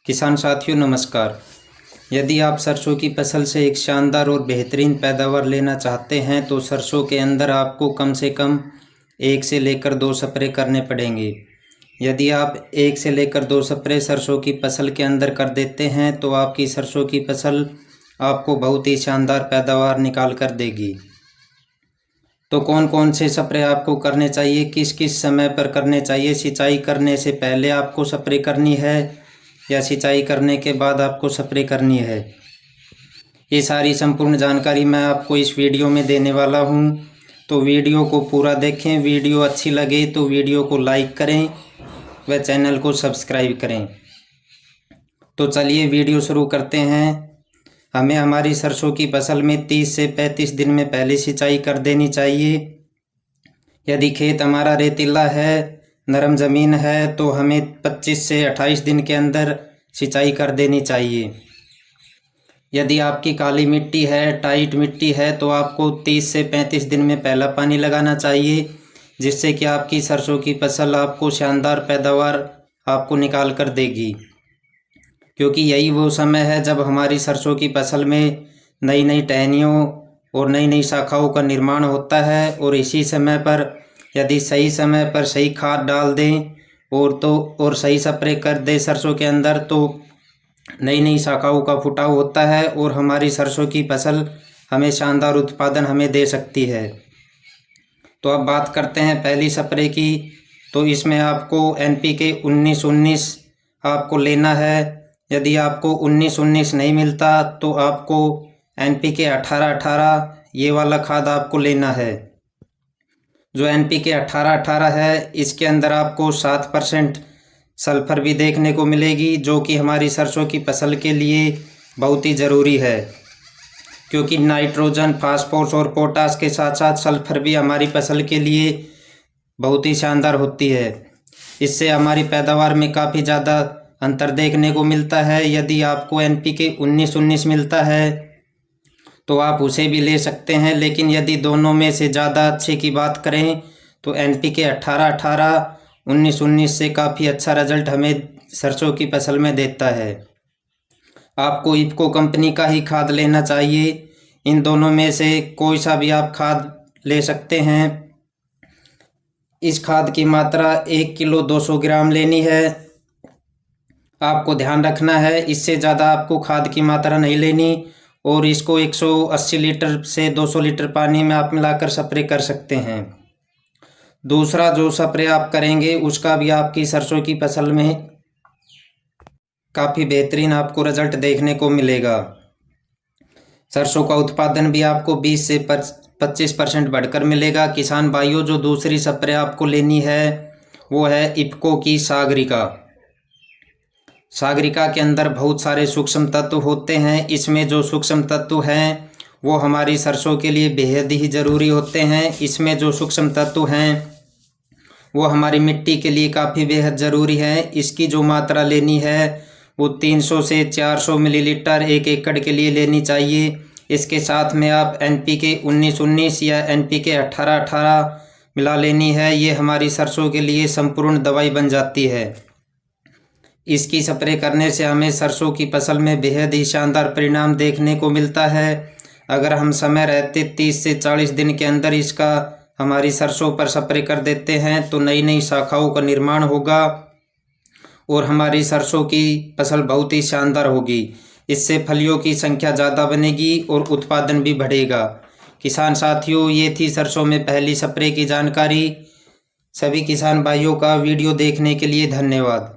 किसान साथियों नमस्कार। यदि आप सरसों की फसल से एक शानदार और बेहतरीन पैदावार लेना चाहते हैं तो सरसों के अंदर आपको कम से कम 1 से लेकर 2 स्प्रे करने पड़ेंगे। यदि आप 1 से लेकर 2 स्प्रे सरसों की फसल के अंदर कर देते हैं तो आपकी सरसों की फसल आपको बहुत ही शानदार पैदावार निकाल कर देगी। तो कौन कौन से स्प्रे आपको करने चाहिए, किस किस समय पर करने चाहिए, सिंचाई करने से पहले आपको स्प्रे करनी है या सिंचाई करने के बाद आपको स्प्रे करनी है, ये सारी संपूर्ण जानकारी मैं आपको इस वीडियो में देने वाला हूं। तो वीडियो को पूरा देखें। वीडियो अच्छी लगे तो वीडियो को लाइक करें व चैनल को सब्सक्राइब करें। तो चलिए वीडियो शुरू करते हैं। हमें हमारी सरसों की फसल में 30 से 35 दिन में पहले सिंचाई कर देनी चाहिए। यदि खेत हमारा रेतीला है, नरम ज़मीन है, तो हमें 25 से 28 दिन के अंदर सिंचाई कर देनी चाहिए। यदि आपकी काली मिट्टी है, टाइट मिट्टी है, तो आपको 30 से 35 दिन में पहला पानी लगाना चाहिए, जिससे कि आपकी सरसों की फसल आपको शानदार पैदावार आपको निकाल कर देगी। क्योंकि यही वो समय है जब हमारी सरसों की फसल में नई नई टहनियों और नई नई शाखाओं का निर्माण होता है। और इसी समय पर यदि सही समय पर सही खाद डाल दें और सही स्प्रे कर दें सरसों के अंदर, तो नई नई शाखाओं का फुटाव होता है और हमारी सरसों की फसल हमें शानदार उत्पादन हमें दे सकती है। तो अब बात करते हैं पहली स्प्रे की। तो इसमें आपको NPK 19-19 आपको लेना है। यदि आपको 19-19 नहीं मिलता तो आपको NPK 18-18 ये वाला खाद आपको लेना है। जो NPK 18-18 है, इसके अंदर आपको 7% सल्फर भी देखने को मिलेगी, जो कि हमारी सरसों की फसल के लिए बहुत ही ज़रूरी है। क्योंकि नाइट्रोजन, फास्फोरस और पोटास के साथ साथ सल्फर भी हमारी फसल के लिए बहुत ही शानदार होती है। इससे हमारी पैदावार में काफ़ी ज़्यादा अंतर देखने को मिलता है। यदि आपको NPK 19-19 मिलता है तो आप उसे भी ले सकते हैं, लेकिन यदि दोनों में से ज़्यादा अच्छे की बात करें तो NPK 18-18 19-19 से काफ़ी अच्छा रिजल्ट हमें सरसों की फसल में देता है। आपको इफ़को कंपनी का ही खाद लेना चाहिए। इन दोनों में से कोई सा भी आप खाद ले सकते हैं। इस खाद की मात्रा 1 किलो 200 ग्राम लेनी है। आपको ध्यान रखना है, इससे ज़्यादा आपको खाद की मात्रा नहीं लेनी। और इसको 180 लीटर से 200 लीटर पानी में आप मिलाकर स्प्रे कर सकते हैं। दूसरा जो स्प्रे आप करेंगे उसका भी आपकी सरसों की फसल में काफ़ी बेहतरीन आपको रिजल्ट देखने को मिलेगा। सरसों का उत्पादन भी आपको 20 से 25% बढ़कर मिलेगा। किसान भाइयों, जो दूसरी स्प्रे आपको लेनी है वो है इफ़को की सागरिका। सागरिका के अंदर बहुत सारे सूक्ष्म तत्व होते हैं। इसमें जो सूक्ष्म तत्व हैं वो हमारी सरसों के लिए बेहद ही ज़रूरी होते हैं। इसमें जो सूक्ष्म तत्व हैं वो हमारी मिट्टी के लिए काफ़ी बेहद ज़रूरी है। इसकी जो मात्रा लेनी है वो 300 से 400 मिलीलीटर 1 एकड़ के लिए लेनी चाहिए। इसके साथ में आप NPK 19-19 या NPK 18-18 मिला लेनी है। ये हमारी सरसों के लिए संपूर्ण दवाई बन जाती है। इसकी स्प्रे करने से हमें सरसों की फसल में बेहद ही शानदार परिणाम देखने को मिलता है। अगर हम समय रहते 30 से 40 दिन के अंदर इसका हमारी सरसों पर स्प्रे कर देते हैं तो नई नई शाखाओं का निर्माण होगा और हमारी सरसों की फसल बहुत ही शानदार होगी। इससे फलियों की संख्या ज़्यादा बनेगी और उत्पादन भी बढ़ेगा। किसान साथियों, ये थी सरसों में पहली स्प्रे की जानकारी। सभी किसान भाइयों का वीडियो देखने के लिए धन्यवाद।